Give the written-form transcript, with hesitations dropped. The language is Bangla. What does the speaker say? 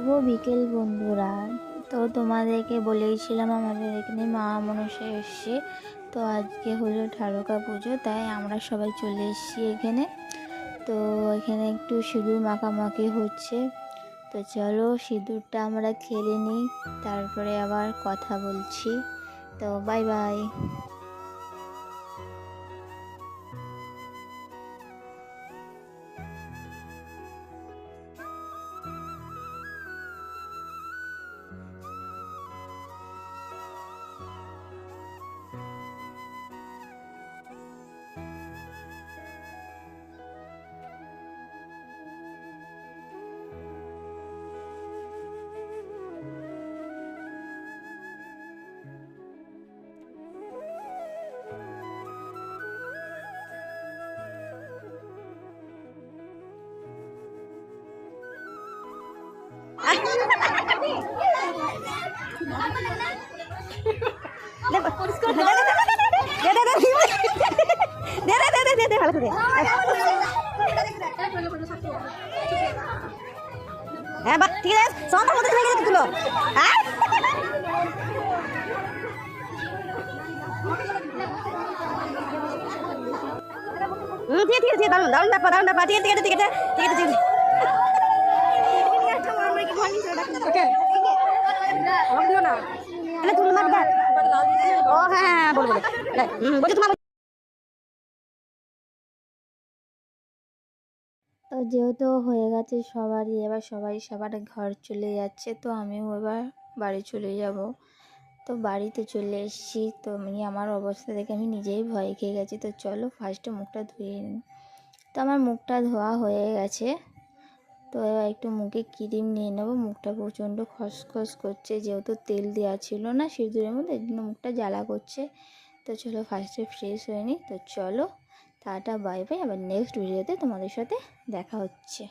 শুভ বিকেল বন্ধুরা। তো তোমাদেরকে বলেইছিলাম আমাদের এখানে মা মনসা এসছে। তো আজকে হলো ঠাকুর পুজো, তাই আমরা সবাই চলে এসেছি এখানে। তো এখানে একটু সিঁদুর মাখামাখি হচ্ছে। তো চলো সিঁদুরটা আমরা খেলে নিই, তারপরে আবার কথা বলছি। তো বাই বাই। হ্যাঁ বা ঠিক আছে সন্ধ্যার মধ্যে চলে গেলে তুলো। হ্যাঁ ঠিক আছে ঠিক আছে দারুন দারুন ব্যাপার দারুন ব্যাপার ঠিক আছে ঠিক আছে ঠিক আছে ঠিক আছে ও হ্যাঁ হ্যাঁ বলো বলো বলছি তোমার। তো যেহেতু হয়ে গেছে সবারই, এবার সবার ঘর চলে যাচ্ছে, তো আমিও এবার বাড়ি চলে যাব। তো বাড়িতে চলে এসেছি। তো আমার অবস্থা দেখে আমি নিজেই ভয় খেয়ে গেছি। তো চলো ফার্স্টে মুখটা ধুয়ে নিই। তো আমার মুখটা ধোয়া হয়ে গেছে। তো এবার একটু মুখে ক্রিম নিয়ে নেবো। মুখটা প্রচণ্ড খসখস করছে, যেহেতু তেল দেওয়া ছিল না সিঁদুরের মধ্যে, এই জন্য মুখটা জ্বালা করছে। তো চলো ফার্স্টে ফ্রেশ হয়ে নিই। তো চলো টাটা বাই বাই, আবার নেক্সট ভিডিওতে তোমাদের সাথে দেখা হচ্ছে।